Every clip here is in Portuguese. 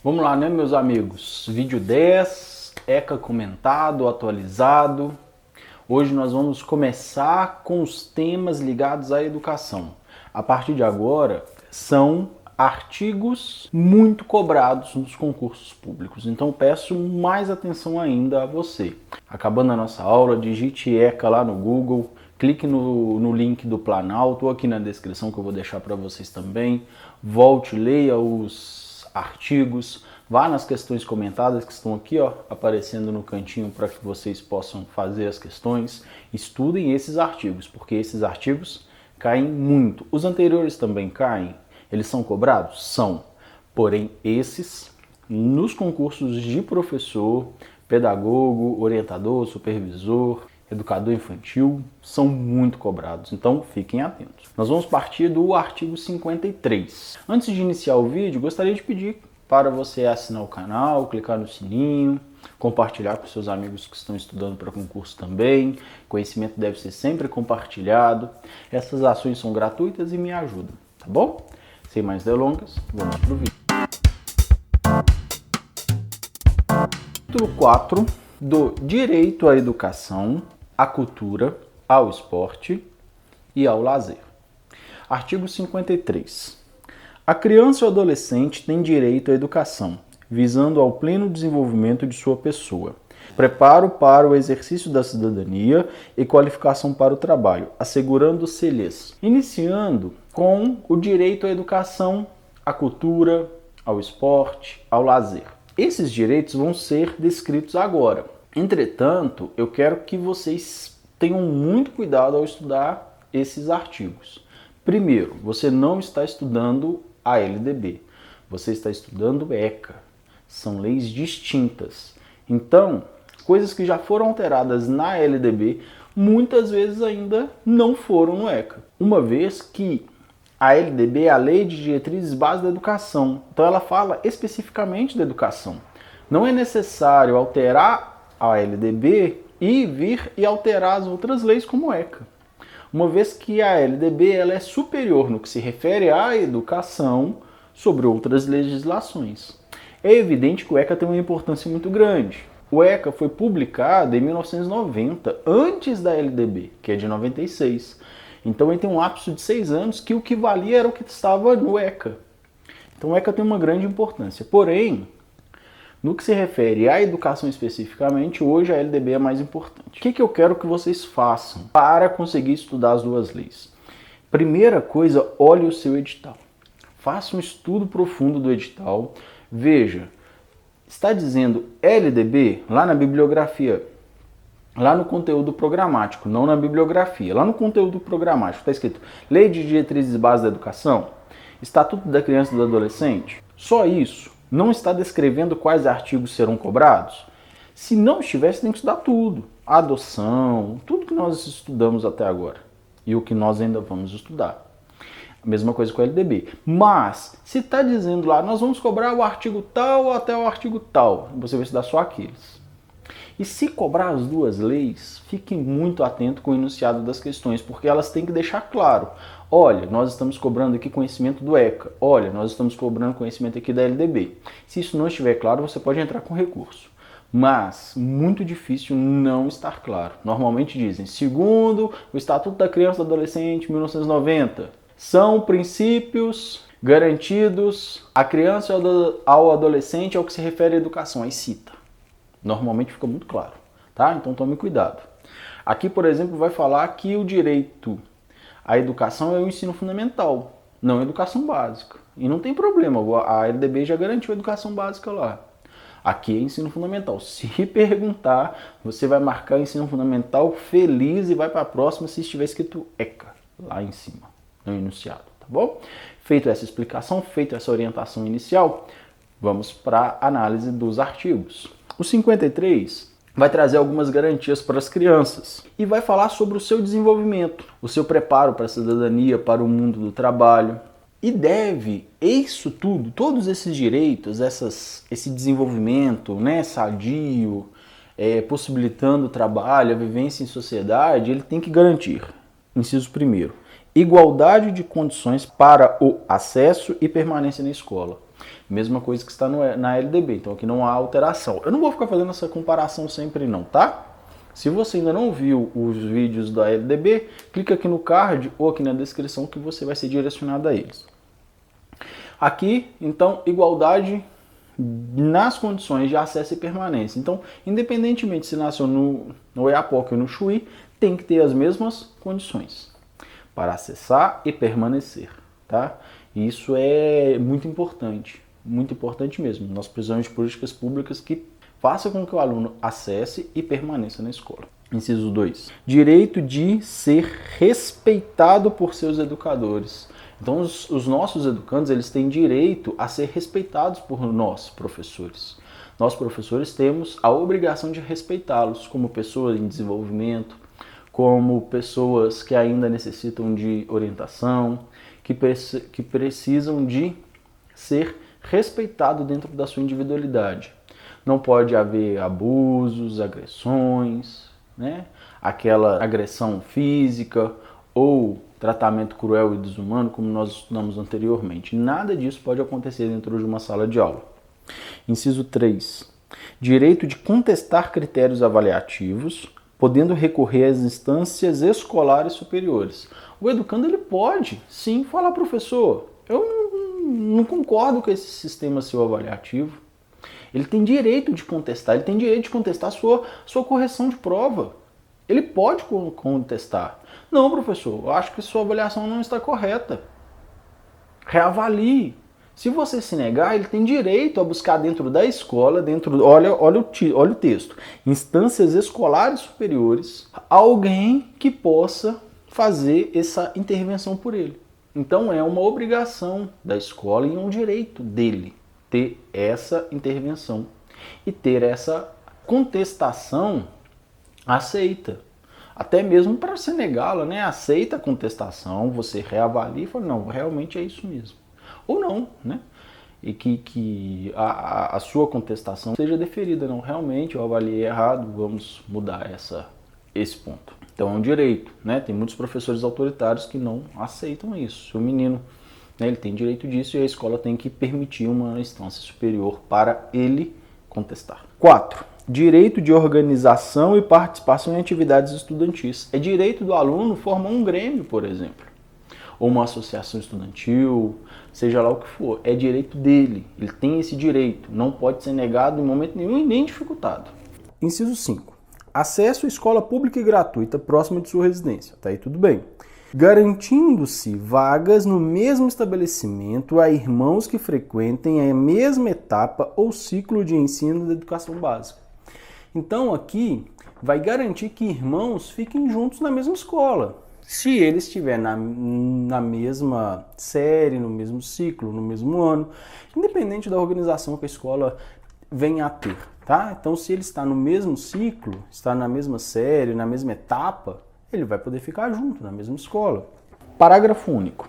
Vamos lá, né, meus amigos? Vídeo 10, ECA comentado, atualizado. Hoje nós vamos começar com os temas ligados à educação. A partir de agora, são artigos muito cobrados nos concursos públicos. Então peço mais atenção ainda a você. Acabando a nossa aula, digite ECA lá no Google, clique no link do Planalto, ou aqui na descrição que eu vou deixar para vocês também. Volte, leia os artigos, vá nas questões comentadas que estão aqui, ó, aparecendo no cantinho para que vocês possam fazer as questões. Estudem esses artigos, porque esses artigos caem muito. Os anteriores também caem. Eles são cobrados? São. Porém, esses, nos concursos de professor, pedagogo, orientador, supervisor, educador infantil, são muito cobrados, então fiquem atentos. Nós vamos partir do artigo 53. Antes de iniciar o vídeo, gostaria de pedir para você assinar o canal, clicar no sininho, compartilhar com seus amigos que estão estudando para concurso também. Conhecimento deve ser sempre compartilhado. Essas ações são gratuitas e me ajudam, tá bom? Sem mais delongas, vamos para o vídeo. Título 4 do Direito à Educação, à Cultura, ao Esporte e ao Lazer. Artigo 53. A criança ou adolescente tem direito à educação, visando ao pleno desenvolvimento de sua pessoa, preparo para o exercício da cidadania e qualificação para o trabalho, assegurando-se-lhes, iniciando com o direito à educação, à cultura, ao esporte, ao lazer. Esses direitos vão ser descritos agora. Entretanto, eu quero que vocês tenham muito cuidado ao estudar esses artigos. Primeiro, você não está estudando a LDB, você está estudando ECA. São leis distintas. Então, coisas que já foram alteradas na LDB, muitas vezes ainda não foram no ECA. Uma vez que a LDB é a Lei de Diretrizes Básicas da Educação. Então ela fala especificamente da educação. Não é necessário alterar a LDB e vir e alterar as outras leis como o ECA. Uma vez que a LDB ela é superior no que se refere à educação sobre outras legislações. É evidente que o ECA tem uma importância muito grande. O ECA foi publicado em 1990, antes da LDB, que é de 96. Então ele tem um lapso de 6 anos que o que valia era o que estava no ECA. Então o ECA tem uma grande importância. Porém, no que se refere à educação especificamente, hoje a LDB é mais importante. O que eu quero que vocês façam para conseguir estudar as duas leis? Primeira coisa, olhe o seu edital. Faça um estudo profundo do edital. Veja, está dizendo LDB lá na bibliografia, lá no conteúdo programático, não na bibliografia. Lá no conteúdo programático está escrito Lei de Diretrizes Básicas da Educação, Estatuto da Criança e do Adolescente. Só isso. Não está descrevendo quais artigos serão cobrados? Se não estivesse, tem que estudar tudo. A adoção, tudo que nós estudamos até agora. E o que nós ainda vamos estudar. A mesma coisa com a LDB. Mas, se está dizendo lá, nós vamos cobrar o artigo tal até o artigo tal, você vai estudar só aqueles. E se cobrar as duas leis, fique muito atento com o enunciado das questões, porque elas têm que deixar claro. Olha, nós estamos cobrando aqui conhecimento do ECA. Olha, nós estamos cobrando conhecimento aqui da LDB. Se isso não estiver claro, você pode entrar com recurso. Mas, muito difícil não estar claro. Normalmente dizem, segundo o Estatuto da Criança e do Adolescente, 1990, são princípios garantidos à criança e ao adolescente ao que se refere à educação. Aí cita. Normalmente fica muito claro, tá? Então tome cuidado. Aqui, por exemplo, vai falar que o direito à educação é o ensino fundamental, não a educação básica. E não tem problema, a LDB já garantiu a educação básica lá. Aqui é ensino fundamental. Se perguntar, você vai marcar ensino fundamental feliz e vai para a próxima se estiver escrito ECA lá em cima, no enunciado, tá bom? Feito essa explicação, feita essa orientação inicial, vamos para a análise dos artigos. O 53 vai trazer algumas garantias para as crianças e vai falar sobre o seu desenvolvimento, o seu preparo para a cidadania, para o mundo do trabalho. E deve, isso tudo, todos esses direitos, esse desenvolvimento, né, sadio, possibilitando o trabalho, a vivência em sociedade, ele tem que garantir, inciso 1º, igualdade de condições para o acesso e permanência na escola. Mesma coisa que está na LDB, então aqui não há alteração. Eu não vou ficar fazendo essa comparação sempre não, tá? Se você ainda não viu os vídeos da LDB, clica aqui no card ou aqui na descrição que você vai ser direcionado a eles. Aqui, então, igualdade nas condições de acesso e permanência. Então, independentemente se nasceu no EAPOC ou no Chuí, tem que ter as mesmas condições para acessar e permanecer, tá? Isso é muito importante mesmo. Nós precisamos de políticas públicas que façam com que o aluno acesse e permaneça na escola. Inciso 2. Direito de ser respeitado por seus educadores. Então, os nossos educandos, eles têm direito a ser respeitados por nós, professores. Nós, professores, temos a obrigação de respeitá-los como pessoas em desenvolvimento, como pessoas que ainda necessitam de orientação, que precisam de ser respeitado dentro da sua individualidade. Não pode haver abusos, agressões, né? Aquela agressão física ou tratamento cruel e desumano, como nós estudamos anteriormente. Nada disso pode acontecer dentro de uma sala de aula. Inciso 3. Direito de contestar critérios avaliativos, podendo recorrer às instâncias escolares superiores. O educando ele pode, sim, falar, professor, eu não concordo com esse sistema seu avaliativo. Ele tem direito de contestar, ele tem direito de contestar a sua correção de prova. Ele pode contestar. Não, professor, eu acho que sua avaliação não está correta. Reavalie. Se você se negar, ele tem direito a buscar dentro da escola, olha o texto, instâncias escolares superiores, alguém que possa fazer essa intervenção por ele. Então é uma obrigação da escola e é um direito dele ter essa intervenção e ter essa contestação aceita. Até mesmo para se negá-la, né? Aceita a contestação, você reavalia e fala, não, realmente é isso mesmo. Ou não, né? E que a sua contestação seja deferida. Não, realmente eu avaliei errado, vamos mudar esse ponto. Então é um direito, né? Tem muitos professores autoritários que não aceitam isso. O menino, né, ele tem direito disso e a escola tem que permitir uma instância superior para ele contestar. 4. Direito de organização e participação em atividades estudantis. É direito do aluno formar um grêmio, por exemplo, ou uma associação estudantil, seja lá o que for. É direito dele, ele tem esse direito, não pode ser negado em momento nenhum e nem dificultado. Inciso 5. Acesso à escola pública e gratuita próxima de sua residência. Tá aí tudo bem. Garantindo-se vagas no mesmo estabelecimento a irmãos que frequentem a mesma etapa ou ciclo de ensino da educação básica. Então aqui vai garantir que irmãos fiquem juntos na mesma escola. Se ele estiver na mesma série, no mesmo ciclo, no mesmo ano, independente da organização que a escola venha a ter, tá? Então se ele está no mesmo ciclo, está na mesma série, na mesma etapa, ele vai poder ficar junto na mesma escola. Parágrafo único.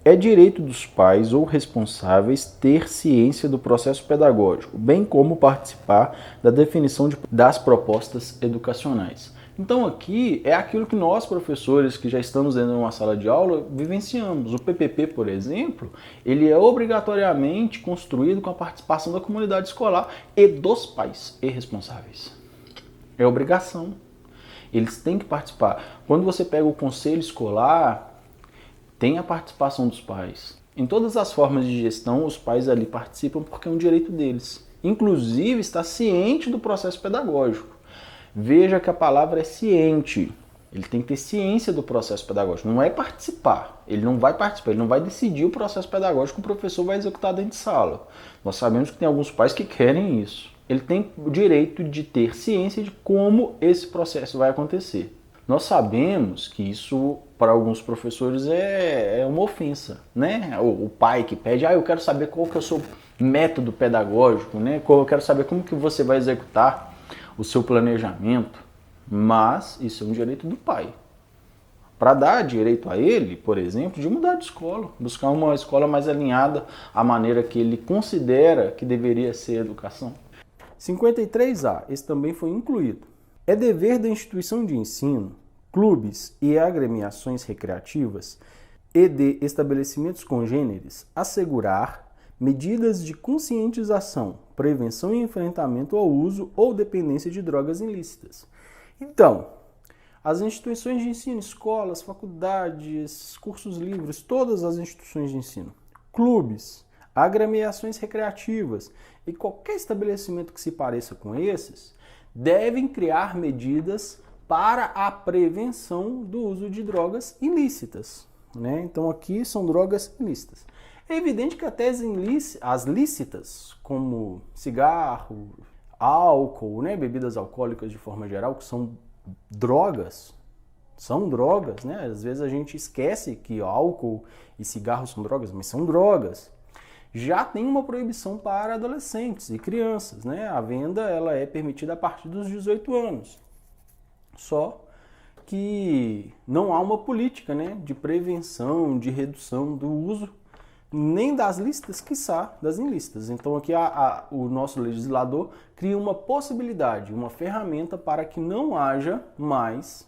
É direito dos pais ou responsáveis ter ciência do processo pedagógico, bem como participar da definição das propostas educacionais. Então aqui é aquilo que nós, professores que já estamos dentro de uma sala de aula, vivenciamos. O PPP, por exemplo, ele é obrigatoriamente construído com a participação da comunidade escolar e dos pais e responsáveis. É obrigação. Eles têm que participar. Quando você pega o conselho escolar, tem a participação dos pais. Em todas as formas de gestão, os pais ali participam porque é um direito deles. Inclusive, está ciente do processo pedagógico. Veja que a palavra é ciente. Ele tem que ter ciência do processo pedagógico. Não é participar. Ele não vai participar, ele não vai decidir o processo pedagógico que o professor vai executar dentro de sala. Nós sabemos que tem alguns pais que querem isso. Ele tem o direito de ter ciência de como esse processo vai acontecer. Nós sabemos que isso, para alguns professores, é uma ofensa, né? O pai que pede, eu quero saber qual que é o seu método pedagógico, né? Eu quero saber como que você vai executar o seu planejamento. Mas isso é um direito do pai. Para dar direito a ele, por exemplo, de mudar de escola, buscar uma escola mais alinhada à maneira que ele considera que deveria ser a educação. 53A, esse também foi incluído. É dever da instituição de ensino, clubes e agremiações recreativas e de estabelecimentos congêneres assegurar, medidas de conscientização, prevenção e enfrentamento ao uso ou dependência de drogas ilícitas. Então, as instituições de ensino, escolas, faculdades, cursos livres, todas as instituições de ensino, clubes, agremiações recreativas e qualquer estabelecimento que se pareça com esses, devem criar medidas para a prevenção do uso de drogas ilícitas, né? Então aqui são drogas ilícitas. É evidente que até as lícitas, como cigarro, álcool, né? Bebidas alcoólicas de forma geral, que são drogas, né? Às vezes a gente esquece que álcool e cigarro são drogas, mas são drogas. Já tem uma proibição para adolescentes e crianças, né? A venda ela é permitida a partir dos 18 anos. Só que não há uma política, né, de prevenção, de redução do uso, nem das lícitas, quiçá das ilícitas. Então aqui o nosso legislador cria uma possibilidade, uma ferramenta para que não haja mais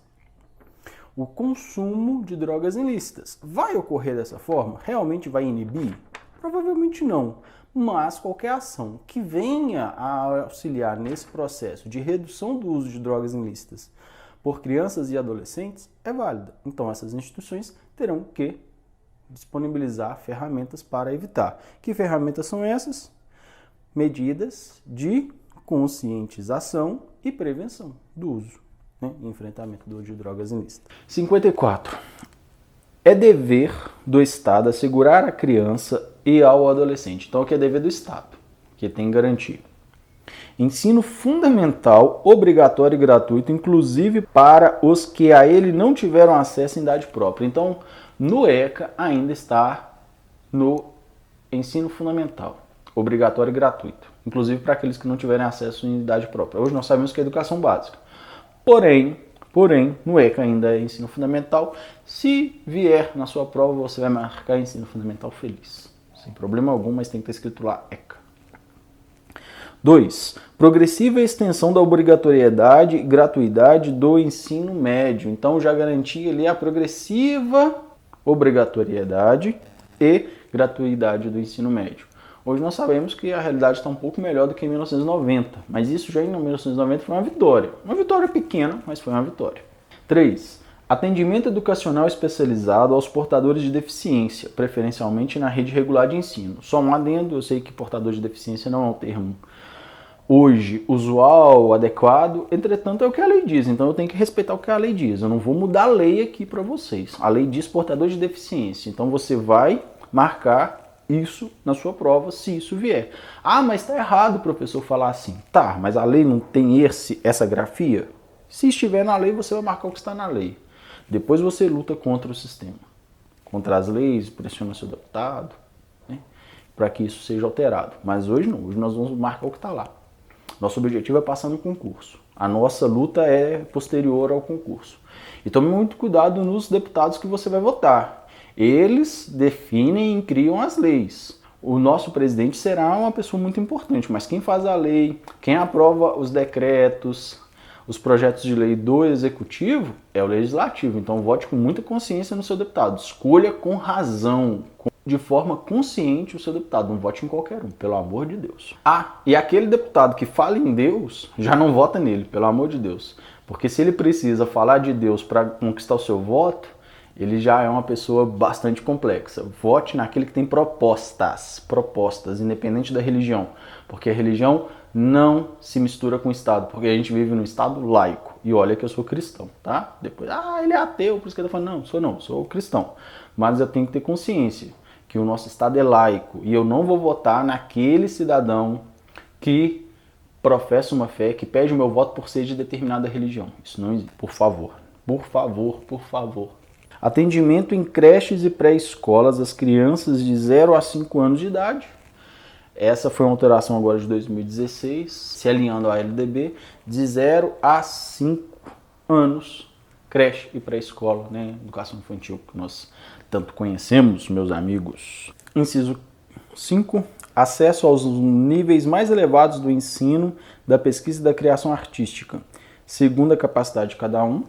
o consumo de drogas ilícitas. Vai ocorrer dessa forma? Realmente vai inibir? Provavelmente não, mas qualquer ação que venha a auxiliar nesse processo de redução do uso de drogas ilícitas por crianças e adolescentes é válida. Então essas instituições terão que disponibilizar ferramentas para evitar. Que ferramentas são essas? Medidas de conscientização e prevenção do uso, né, e enfrentamento do uso de drogas ilícitas. 54. É dever do Estado assegurar à criança e ao adolescente. Então, aqui é dever do Estado, que tem garantia. Ensino fundamental, obrigatório e gratuito, inclusive para os que a ele não tiveram acesso em idade própria. Então, no ECA ainda está no ensino fundamental, obrigatório e gratuito, inclusive para aqueles que não tiverem acesso em idade própria. Hoje nós sabemos que é educação básica. Porém, no ECA ainda é ensino fundamental. Se vier na sua prova, você vai marcar ensino fundamental feliz. Sem problema algum, mas tem que estar escrito lá ECA. 2. Progressiva extensão da obrigatoriedade e gratuidade do ensino médio. Então já garanti ali a progressiva obrigatoriedade e gratuidade do ensino médio. Hoje nós sabemos que a realidade está um pouco melhor do que em 1990, mas isso já em 1990 foi uma vitória. Uma vitória pequena, mas foi uma vitória. 3. Atendimento educacional especializado aos portadores de deficiência, preferencialmente na rede regular de ensino. Só um adendo, eu sei que portador de deficiência não é um termo hoje usual, adequado, entretanto é o que a lei diz, então eu tenho que respeitar o que a lei diz, eu não vou mudar a lei aqui para vocês. A lei diz portador de deficiência, então você vai marcar isso na sua prova se isso vier. Ah, mas está errado o professor falar assim. Tá, mas a lei não tem essa grafia? Se estiver na lei, você vai marcar o que está na lei. Depois você luta contra o sistema, contra as leis, pressiona seu deputado, né, para que isso seja alterado. Mas hoje não, hoje nós vamos marcar o que está lá. Nosso objetivo é passar no concurso. A nossa luta é posterior ao concurso. E tome muito cuidado nos deputados que você vai votar. Eles definem e criam as leis. O nosso presidente será uma pessoa muito importante, mas quem faz a lei, quem aprova os decretos, os projetos de lei do executivo é o legislativo. Então vote com muita consciência no seu deputado. Escolha com razão, de forma consciente o seu deputado. Não vote em qualquer um, pelo amor de Deus. Ah, e aquele deputado que fala em Deus, já não vota nele, pelo amor de Deus. Porque se ele precisa falar de Deus para conquistar o seu voto, ele já é uma pessoa bastante complexa. Vote naquele que tem propostas, independente da religião. Porque a religião não se mistura com o Estado, porque a gente vive num Estado laico. E olha que eu sou cristão, tá? Depois, ele é ateu, por isso que ele tá falando, não, sou cristão. Mas eu tenho que ter consciência que o nosso Estado é laico e eu não vou votar naquele cidadão que professa uma fé, que pede o meu voto por ser de determinada religião. Isso não existe. Por favor. Atendimento em creches e pré-escolas às crianças de 0 a 5 anos de idade. Essa foi uma alteração agora de 2016, se alinhando à LDB, de 0 a 5 anos, creche e pré-escola, né? Educação infantil, que nós tanto conhecemos, meus amigos. Inciso 5. Acesso aos níveis mais elevados do ensino, da pesquisa e da criação artística, segundo a capacidade de cada um,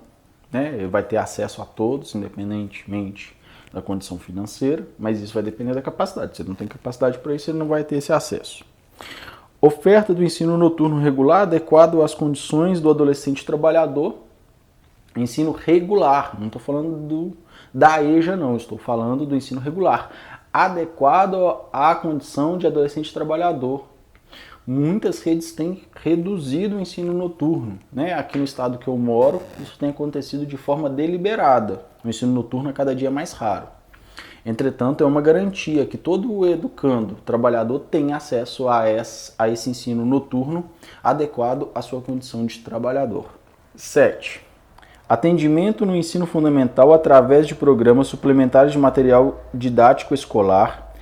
né? Vai ter acesso a todos, independentemente da condição financeira, mas isso vai depender da capacidade. Se ele não tem capacidade para isso, ele não vai ter esse acesso. Oferta do ensino noturno regular adequado às condições do adolescente trabalhador. Ensino regular, não estou falando da EJA não, estou falando do ensino regular, adequado à condição de adolescente trabalhador. Muitas redes têm reduzido o ensino noturno, né? Aqui no estado que eu moro, isso tem acontecido de forma deliberada. O ensino noturno é cada dia mais raro. Entretanto, é uma garantia que todo educando, trabalhador, tem acesso a esse ensino noturno adequado à sua condição de trabalhador. 7. Atendimento no ensino fundamental através de programas suplementares de material didático escolar,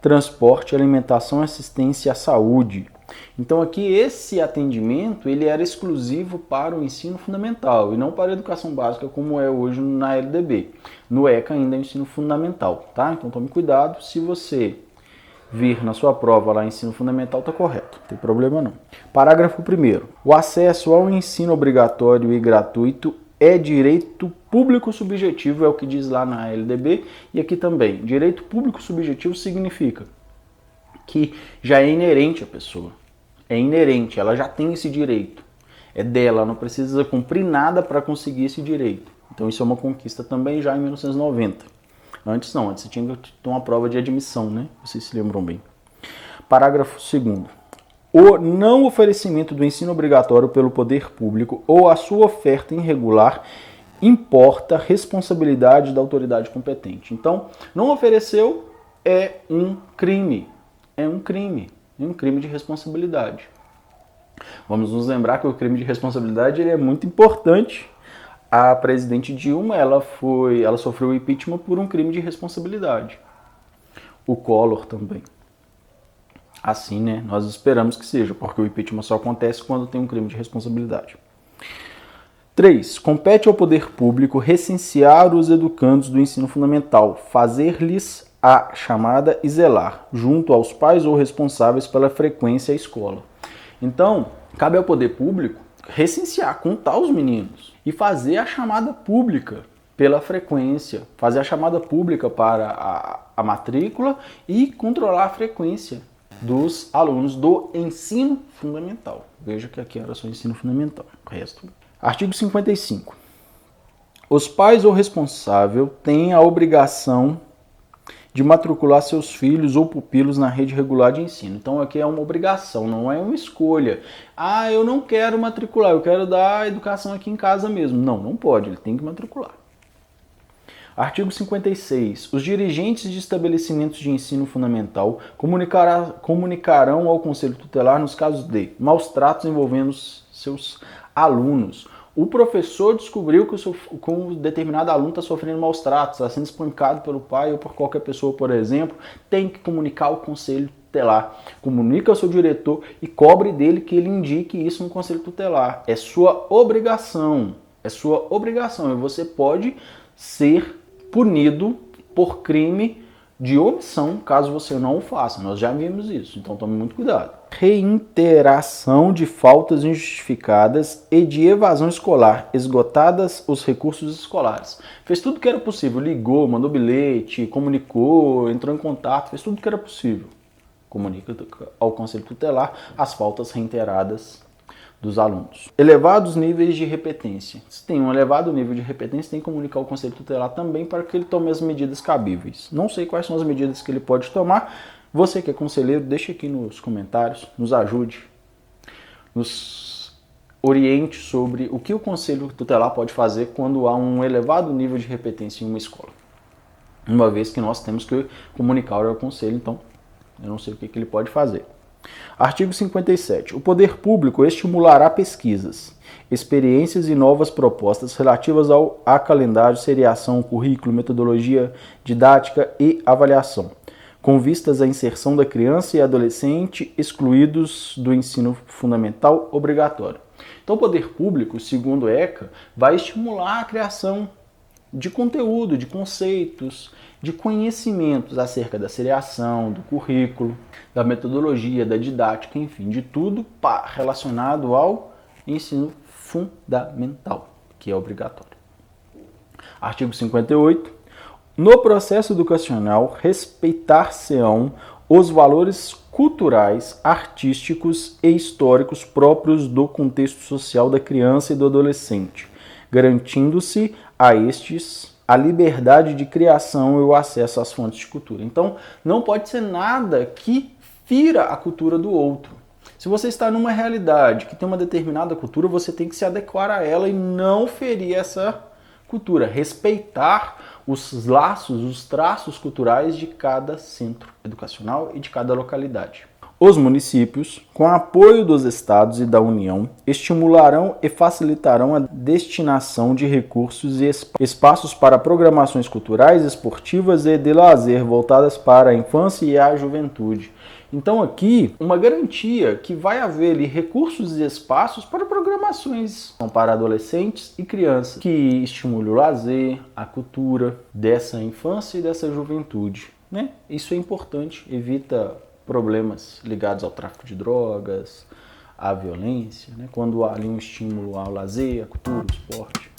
transporte, alimentação, assistência à saúde. Então aqui esse atendimento ele era exclusivo para o ensino fundamental e não para a educação básica como é hoje na LDB. No ECA ainda é ensino fundamental, tá? Então tome cuidado, se você vir na sua prova lá ensino fundamental está correto, não tem problema não. Parágrafo 1º. O acesso ao ensino obrigatório e gratuito é direito público subjetivo, é o que diz lá na LDB, e aqui também. Direito público subjetivo significa que já é inerente à pessoa. É inerente, ela já tem esse direito. É dela, não precisa cumprir nada para conseguir esse direito. Então isso é uma conquista também já em 1990. Antes não, antes você tinha que ter uma prova de admissão, né? Vocês se lembram bem. Parágrafo 2º. O não oferecimento do ensino obrigatório pelo poder público ou a sua oferta irregular importa responsabilidade da autoridade competente. Então, não ofereceu é um crime. É um crime de responsabilidade. Vamos nos lembrar que o crime de responsabilidade ele é muito importante. A presidente Dilma ela sofreu impeachment por um crime de responsabilidade. O Collor também. Assim, né? Nós esperamos que seja, porque o impeachment só acontece quando tem um crime de responsabilidade. 3. Compete ao poder público recensear os educandos do ensino fundamental, fazer-lhes a chamada e zelar, junto aos pais ou responsáveis pela frequência à escola. Então, cabe ao poder público recensear, contar os meninos e fazer a chamada pública pela frequência, fazer a chamada pública para a matrícula e controlar a frequência dos alunos do ensino fundamental. Veja que aqui era só ensino fundamental. O resto. Artigo 55. Os pais ou responsável têm a obrigação de matricular seus filhos ou pupilos na rede regular de ensino. Então aqui é uma obrigação, não é uma escolha. Ah, eu não quero matricular, eu quero dar educação aqui em casa mesmo. Não, não pode, ele tem que matricular. Artigo 56. Os dirigentes de estabelecimentos de ensino fundamental comunicarão ao Conselho Tutelar nos casos de maus tratos envolvendo seus alunos. O professor descobriu que um determinado aluno está sofrendo maus tratos, está sendo espancado pelo pai ou por qualquer pessoa, por exemplo, tem que comunicar ao Conselho Tutelar. Comunica ao seu diretor e cobre dele que ele indique isso no Conselho Tutelar. É sua obrigação. É sua obrigação. E você pode ser punido por crime de omissão, caso você não o faça. Nós já vimos isso, então tome muito cuidado. Reiteração de faltas injustificadas e de evasão escolar, esgotadas os recursos escolares. Fez tudo que era possível, ligou, mandou bilhete, comunicou, entrou em contato, fez tudo que era possível. Comunica ao Conselho Tutelar as faltas reiteradas dos alunos. Elevados níveis de repetência. Se tem um elevado nível de repetência, tem que comunicar ao Conselho Tutelar também para que ele tome as medidas cabíveis. Não sei quais são as medidas que ele pode tomar. Você que é conselheiro, deixe aqui nos comentários, nos ajude, nos oriente sobre o que o Conselho Tutelar pode fazer quando há um elevado nível de repetência em uma escola. Uma vez que nós temos que comunicar ao Conselho, então eu não sei o que ele pode fazer. Artigo 57. O poder público estimulará pesquisas, experiências e novas propostas relativas a calendário, seriação, currículo, metodologia didática e avaliação, com vistas à inserção da criança e adolescente excluídos do ensino fundamental obrigatório. Então o poder público, segundo o ECA, vai estimular a criação de conteúdo, de conceitos, de conhecimentos acerca da seriação, do currículo, da metodologia, da didática, enfim, de tudo relacionado ao ensino fundamental, que é obrigatório. Artigo 58. No processo educacional, respeitar-se-ão os valores culturais, artísticos e históricos próprios do contexto social da criança e do adolescente, garantindo-se a estes a liberdade de criação e o acesso às fontes de cultura. Então, não pode ser nada que fira a cultura do outro. Se você está numa realidade que tem uma determinada cultura, você tem que se adequar a ela e não ferir essa cultura, respeitar os laços, os traços culturais de cada centro educacional e de cada localidade. Os municípios, com apoio dos estados e da União, estimularão e facilitarão a destinação de recursos e espaços para programações culturais, esportivas e de lazer voltadas para a infância e a juventude. Então aqui, uma garantia que vai haver ali recursos e espaços para programações para adolescentes e crianças, que estimule o lazer, a cultura dessa infância e dessa juventude, né? Isso é importante, evita problemas ligados ao tráfico de drogas, à violência, né? Quando há ali um estímulo ao lazer, à cultura, ao esporte.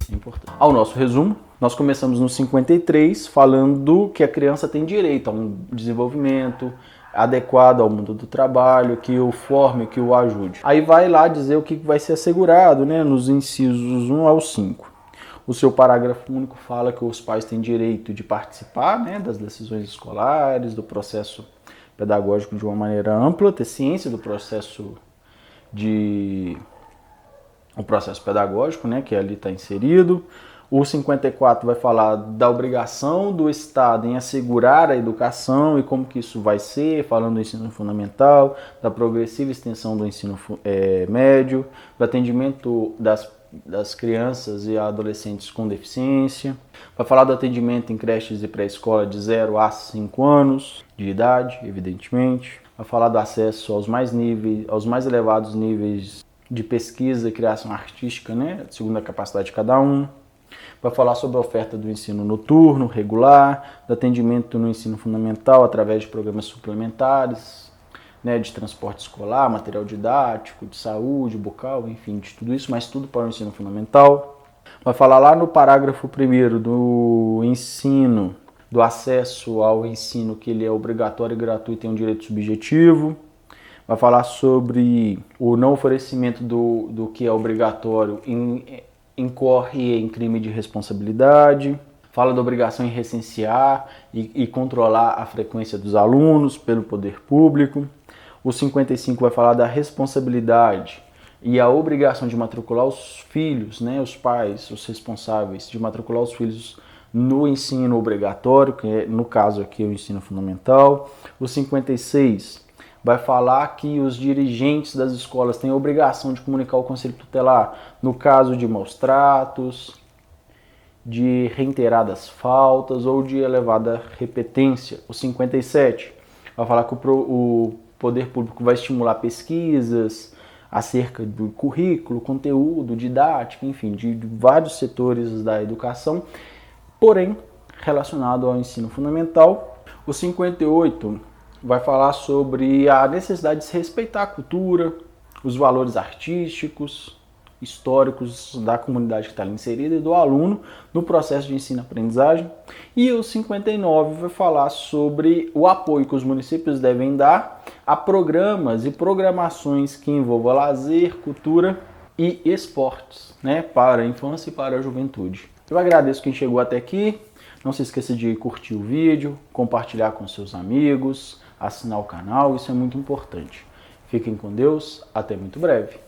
É importante. Ao nosso resumo, nós começamos no 53 falando que a criança tem direito a um desenvolvimento adequado ao mundo do trabalho, que o forme, que o ajude. Aí vai lá dizer o que vai ser assegurado, né, nos incisos 1 ao 5. O seu parágrafo único fala que os pais têm direito de participar, né, das decisões escolares, do processo pedagógico de uma maneira ampla, ter ciência do processo pedagógico, né, que ali está inserido. O 54 vai falar da obrigação do Estado em assegurar a educação e como que isso vai ser, falando do ensino fundamental, da progressiva extensão do ensino médio, do atendimento das crianças e adolescentes com deficiência. Vai falar do atendimento em creches e pré-escola de 0 a 5 anos de idade, evidentemente. Vai falar do acesso aos mais elevados níveis de pesquisa e criação artística, né, segundo a capacidade de cada um. Vai falar sobre a oferta do ensino noturno, regular, do atendimento no ensino fundamental através de programas suplementares, né, de transporte escolar, material didático, de saúde, bucal, enfim, de tudo isso, mas tudo para o ensino fundamental. Vai falar lá no parágrafo 1º do ensino, do acesso ao ensino, que ele é obrigatório e gratuito e tem um direito subjetivo. Vai falar sobre o não oferecimento do que é obrigatório incorre em crime de responsabilidade. Fala da obrigação em recensear e controlar a frequência dos alunos pelo poder público. O 55 vai falar da responsabilidade e a obrigação de matricular os filhos, né, os pais, os responsáveis, de matricular os filhos no ensino obrigatório, que é, no caso aqui, o ensino fundamental. O 56 vai falar que os dirigentes das escolas têm a obrigação de comunicar ao Conselho Tutelar no caso de maus tratos, de reiteradas faltas ou de elevada repetência. O 57 vai falar que o poder público vai estimular pesquisas acerca do currículo, conteúdo, didática, enfim, de vários setores da educação, porém relacionado ao ensino fundamental. O 58 vai falar sobre a necessidade de se respeitar a cultura, os valores artísticos, históricos da comunidade que está ali inserida e do aluno no processo de ensino-aprendizagem. E o 59 vai falar sobre o apoio que os municípios devem dar a programas e programações que envolvam lazer, cultura e esportes, né, para a infância e para a juventude. Eu agradeço quem chegou até aqui. Não se esqueça de curtir o vídeo, compartilhar com seus amigos, assinar o canal, isso é muito importante. Fiquem com Deus, até muito breve.